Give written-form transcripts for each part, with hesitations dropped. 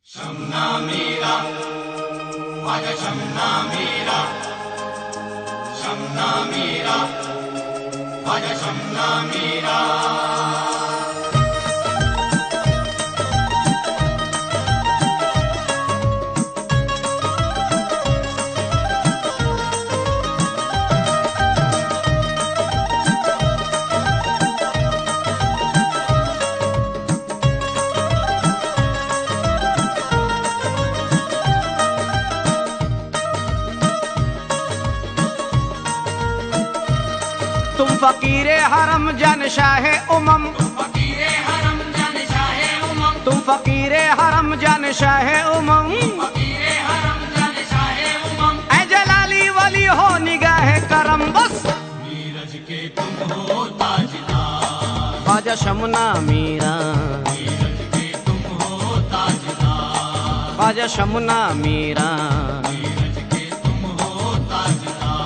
शमना मेरा आजा शमना मेरा शमना मेरा आजा शमना मेरा। तुम फकीरे हरम जन शाहे उमम, फकीरे हरम जन शाहे उमम, तुम फकीरे हरम जन शाहे उमम, फकीरे हरम जन शाहे उमम। ऐ जलाली वली हो निगाहे करम बस नीरज के तुम हो ताजदार, आजा शमना मीरा, नीरज के तुम हो ताजदार, आजा शमना मीरा। नीरज के तुम हो ताजदार।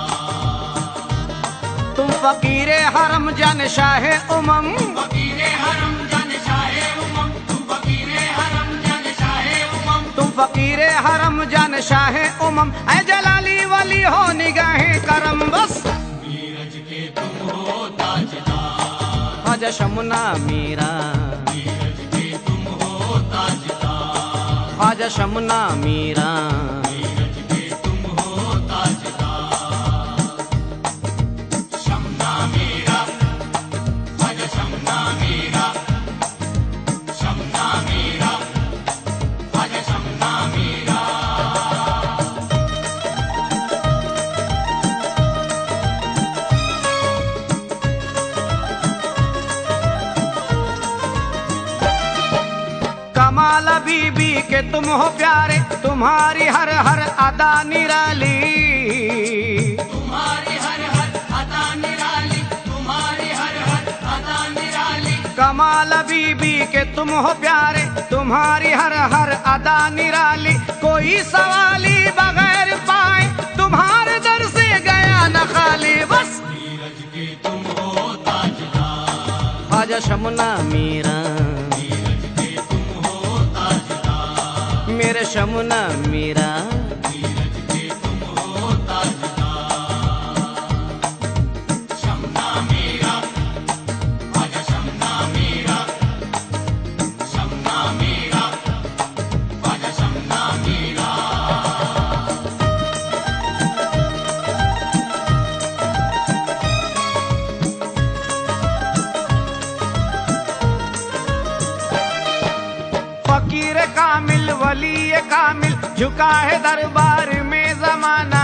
तुम फकीरे हरम जन शाहे उमम, फकीरे हरम जन शाहे उमम, तुम फकीरे हरम जन शाहे उमम। तुम फकीरे हरम जन शाहे उमम, ऐ जलाली वली हो निगाहे करम बस नीरज के तुम हो ताजदार, आजा शमना मीरा, नीरज के तुम हो ताजदार, आजा शमना मीरा। नीरज के तुम हो ताजदार। शमना मेरा आजा शमना मेरा शमना मेरा आजा शमना मेरा। कमाल बीबी के तुम हो प्यारे, तुम्हारी हर हर अदा निराली, तुम्हारी हर हर अदा निराली, तुम्हारी हर हर अदा निराली। कमाल बीबी के तुम हो प्यारे, तुम्हारी हर हर अदा निराली। कोई सवाली बगैर पाए तुम्हारे दर से गया न खाली बस नीरज के तुम हो ताजदार, आजा शमना मीरा, नीरज के तुम हो ताजदार, मेरे शमना मीरा। नीरज के तुम हो ताजदार। शमना मेरा आजा शमना मेरा शमना मेरा आजा शमना मेरा। फकीर कामिल वली कामिल झुका है दरबार में जमाना,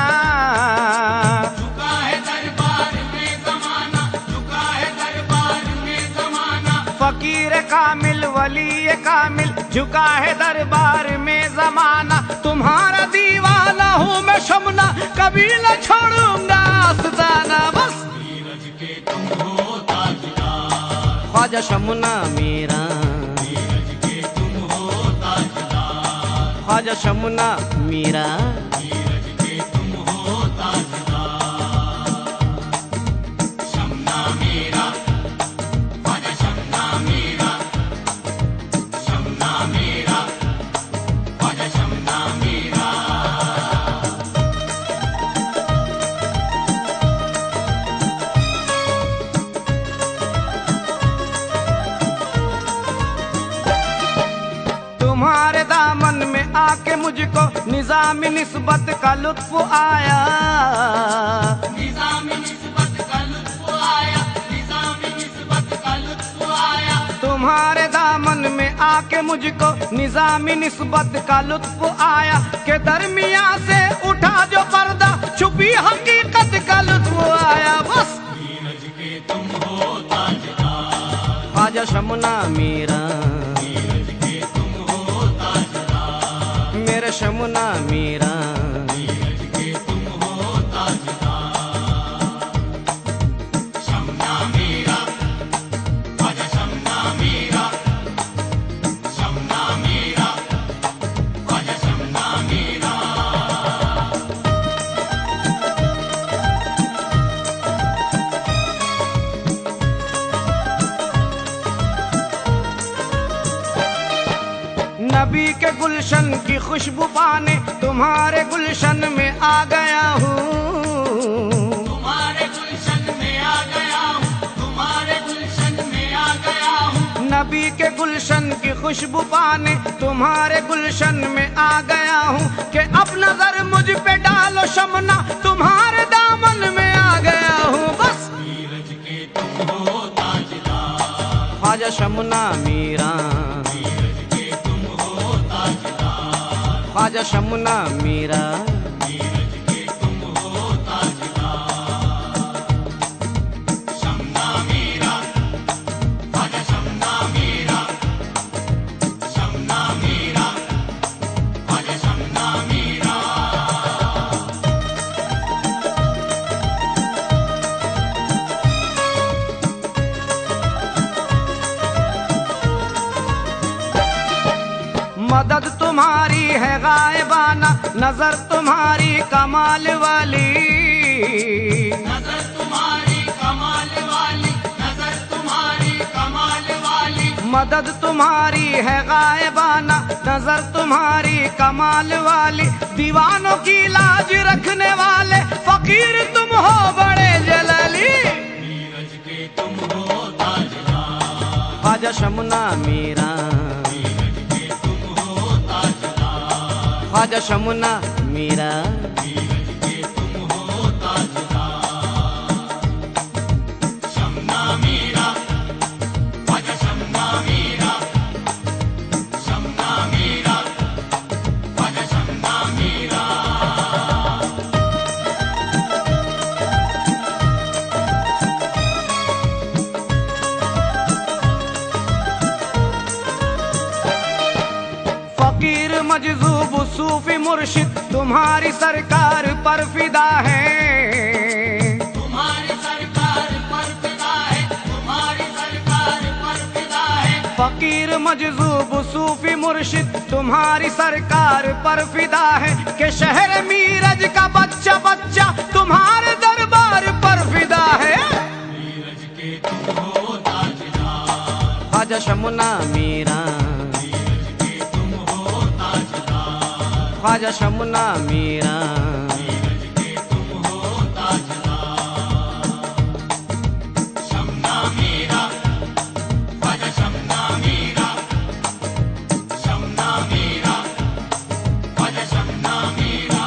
झुका है दरबार में जमाना, झुका है दरबार में जमाना। फकीर कामिल वली कामिल झुका है दरबार में जमाना। तुम्हारा दीवाना हूँ मैं शमना, कभी न छोड़ूंगा आस्ताना बस नीरज के तुम हो ताजदार, ख्वाजा शमना मीरा, नीरज के तुम हो ताजदार, ख्वाजा शमना मीरा। नीरज के तुम हो ताजदार। शमना मेरा आजा शमना मेरा शमना मेरा आजा शमना मेरा। तुम्हारे दामन में आके मुझको निजामी निस्बत का लुत्फ आया, निजामी निस्बत का लुत्फ आया, निजामी निस्बत का लुत्फ आया। तुम्हारे दामन में आके मुझको निजामी निस्बत का लुत्फ आया। के दरमिया से उठा जो पर्दा छुपी हकीकत का लुत्फ आया बस नीरज के तुम हो ताजदार, आजा शमना मीरा, नीरज के तुम हो ताजदार, मेरे शमना मीरा। नीरज के तुम हो ताजदार। शमना मेरा आजा शमना मेरा शमना मेरा आजा शमना मेरा। नबी नबी के गुलशन की खुशबू पाने तुम्हारे गुलशन में आ गया हूँ। तुम्हारे गुलशन में आ गया हूँ, तुम्हारे गुलशन में आ गया हूँ। नबी के गुलशन की खुशबू पाने तुम्हारे गुलशन में आ गया हूँ कि अब नजर मुझ पे डालो शमना तुम्हारे दामन में आ गया हूँ। बस नीरज के तुम हो ताजदार, ख्वाजा शमना मीरा, नीरज के तुम हो ताजदार, ख्वाजा शमना मीरा। नीरज के तुम हो ताजदार। शमना मीरा, ख्वाजा शमना मीरा, शमना मीरा, ख्वाजा शमना मीरा। मदद तुम्हारी है गायबाना नजर तुम्हारी कमाल वाली, नजर तुम्हारी कमाल वाली, नजर तुम्हारी कमाल वाली। मदद तुम्हारी है गायबाना नजर तुम्हारी कमाल वाली। दीवानों की लाज रखने वाले फकीर तुम हो बड़े जलाली। नीरज के तुम हो ताजदार, ख्वाजा शमना मीरा, नीरज के तुम हो ताजदार, ख्वाजा शमना मीरा। नीरज के तुम हो ताजदार। शमना मीरा, ख्वाजा शमना मीरा, शमना मीरा, ख्वाजा शमना मीरा। फकीर मजजूब सूफी मुर्शिद तुम्हारी सरकार पर फिदा है। तुम्हारी सरकार पर फिदा है, तुम्हारी सरकार पर फिदा है। फकीर मजजूब सूफी मुर्शिद तुम्हारी सरकार पर फिदा है कि शहर मीरज का बच्चा बच्चा तुम्हारे दरबार पर फिदा है। नीरज के तुम हो ताजदार, ख्वाजा शमना मीरा, नीरज के तुम हो ताजदार, ख्वाजा शमना मीरा। नीरज के तुम हो ताजदार। शमना मीरा, ख्वाजा शमना मीरा, शमना मीरा, ख्वाजा शमना मीरा।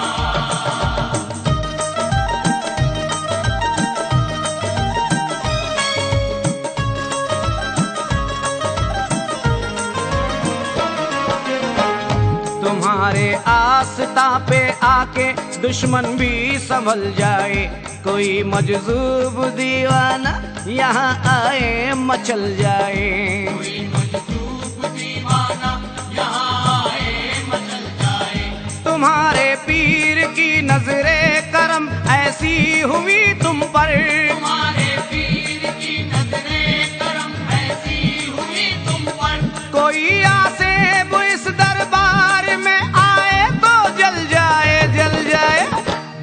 तुम्हारे आस्था पे आके दुश्मन भी संभल जाए। कोई मजजूब दीवाना यहाँ आए मचल जाए। कोई मजदूब दीवाना यहाँ आए मचल जाए। तुम्हारे पीर की नजरे करम ऐसी हुई तुम पर। तुम्हारे पीर की नजरे करम ऐसी हुई तुम पर। कोई आसे वो इस दरबार में आए तो जल जाए जल जाए।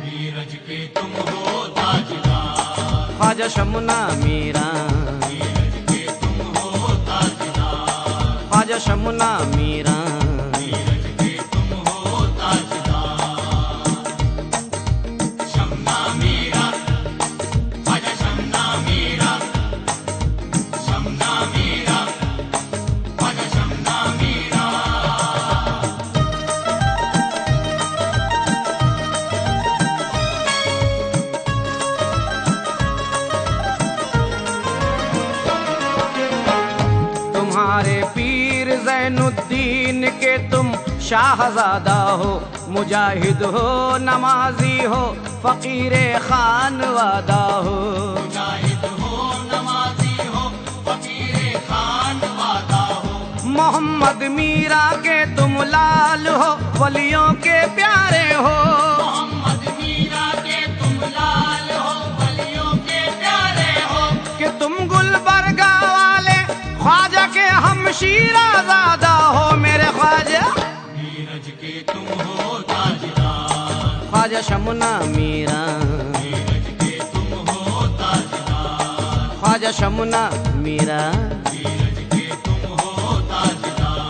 नीरज के तुम हो ताजदार, ख्वाजा शमना मीरा, नीरज के तुम हो ताजदार, ख्वाजा शमना मीरा। नीरज के तुम हो ताजदार। शमना मीरा, ख्वाजा शमना मीरा, शमना मीरा, ख्वाजा शमना मीरा। तुम्हारे पीर जैनुद्दीन के तुम शाहजादा हो। मुजाहिद हो नमाजी हो फकीरे खान वादा हो। मुजाहिद हो नमाजी हो फकीरे खान वादा हो। मोहम्मद मीरा के तुम लाल हो वलियों के प्यारे हो। मोहम्मद मीरा के तुम लाल हो वलियों के प्यारे हो। कि तुम गुलबर्गा वाले ख्वाजा के हम शीराज़ादा हो मेरे ख्वाजा। नीरज के तुम हो ताजदार, ख्वाजा शमना मीरा, नीरज के तुम हो ताजदार, ख्वाजा शमना मीरा। नीरज के तुम हो ताजदार।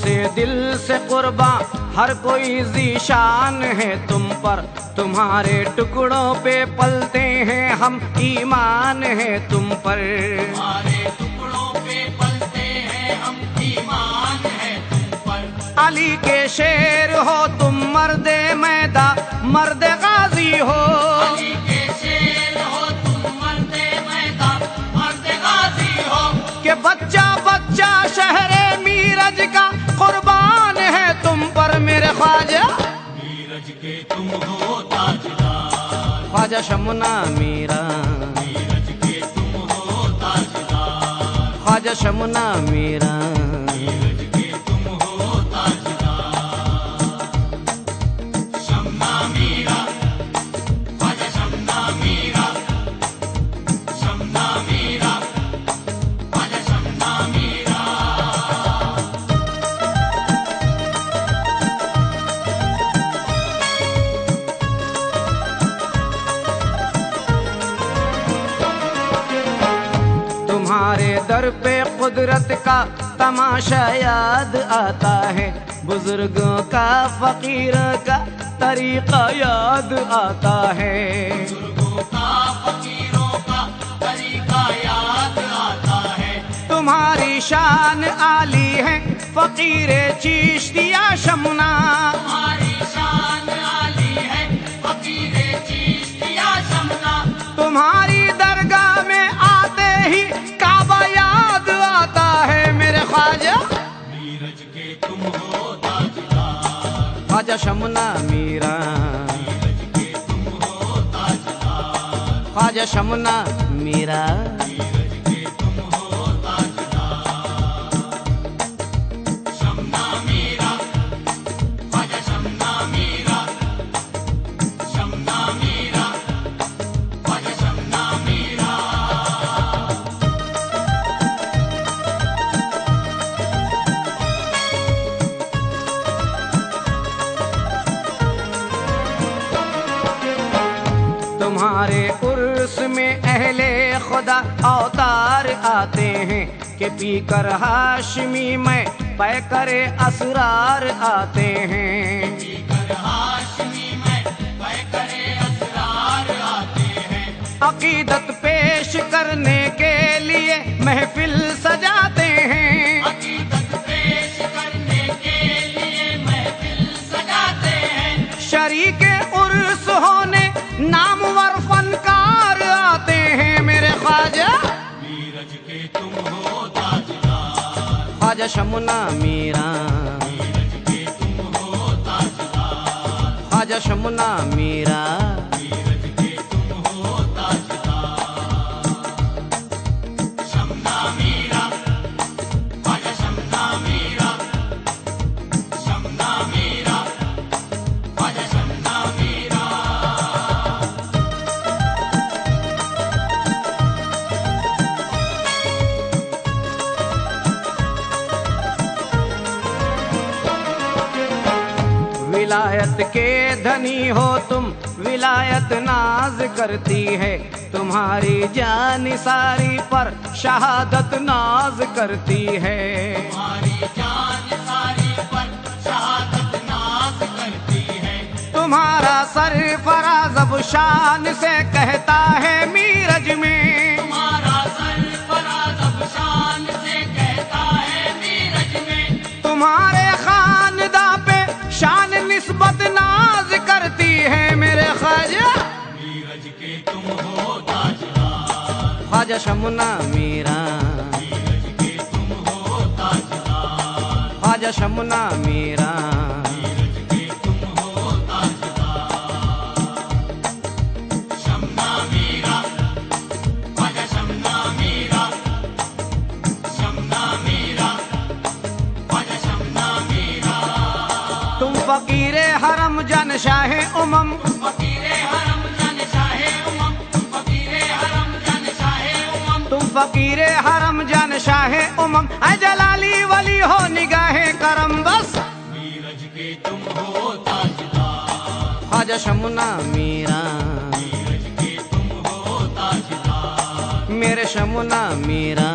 से दिल से कुर्बा हर कोई ज़ीशान है तुम पर, तुम्हारे टुकड़ों पे पलते हैं हम, ईमान है तुम पर। तुम्हारे टुकड़ों पे पलते हैं हम, ईमान है तुम पर। अली के शेर हो तुम, मर्दे मैदा मर्दे गाजी हो। अली के शेर हो तुम, मर्दे मैदा मर्दे गाजी हो। कि बच्चा बच्चा शहरे मीरज का कुर्बान है तुम पर मेरे ख्वाजा। मीरज के तुम हो ताजदार, ख्वाजा शमुना मीरा, मीरज के तुम हो ताजदार, ख्वाजा शमुना मीरा। मीरज के तुम हो ताजदार। शमना मीरा, ख्वाजा शमना मीरा, शमना मीरा, ख्वाजा शमना मीरा। तुम्हारे दर पे कुदरत का तमाशा याद आता है, बुजुर्गों का फकीरों का तरीका याद आता है। बुजुर्गों का फकीरों का तरीका याद आता है। तुम्हारी शान आली है फकीरे चिश्तिया शमुना। तुम्हारी शान आली है फकीरे चिश्तिया शमना। तुम्हारी दरगाह में आते ही काबा याद आता है मेरे ख्वाजा। मीरज के तुम हो ताजदार, ख्वाजा शमुना मीरा, मीरज के तुम हो ताजदार, ख्वाजा शमुना मीरा। मीरज के तुम हो ताजदार। शमना मीरा, ख्वाजा शमना मीरा, शमना मीरा, ख्वाजा शमना मीरा। तुम्हारे उर्स में अहले खुदा अवतार आते हैं, कि पीकर हाशमी में पै करे असरार आते हैं। पीकर हाशमी में पैकरे असरार आते हैं। अकीदत पेश करने के लिए महफिल सजाते हैं। अकीदत पेश करने के लिए महफिल सजाते हैं। शरीके उर्स होने नामवर फनकार आते हैं मेरे ख्वाजा। मीरज के तुम हो ताजदार, ख्वाजा शमुना मीरा, मीरज के तुम हो ताजदार, ख्वाजा शमुना मीरा। मीरज के तुम हो ताजदार। शमना मीरा, ख्वाजा शमना मीरा, शमना मीरा, ख्वाजा शमना मीरा। विलायत के धनी हो तुम, विलायत नाज करती है। तुम्हारी जान सारी पर शहादत नाज करती है। तुम्हारी जान सारी पर शहादत नाज करती है। तुम्हारा सरफराज अब शान से कहता है मीरज में। तुम्हारा सरफराज अब शान से कहता है मीरज में। तुम्हारे खानदा पे शान निस्बत नाज करती है मेरे ख्वाजा। मीरज के तुम हो ताजदार, ख्वाजा शमुना मीरा, मीरज के तुम हो ताजदार, ख्वाजा शमुना मीरा। मीरज के तुम हो ताजदार। शमना मीरा, ख्वाजा शमना मीरा, शमना मीरा, ख्वाजा शमना मीरा। तुम फकीरे हरम जन शाहे उमम, फकीरे हरम जन शाहे उमम, फकीरे हरम जन शाहे उमम। तुम फकीरे हरम जन शाहे उमम। ऐ जलाली वली हो निगाहे करम बस। मीरज के तुम हो ताजदार, ख्वाजा शमुना मीरा, मीरज के तुम हो ताजदार, मेरे शमुना मीरा।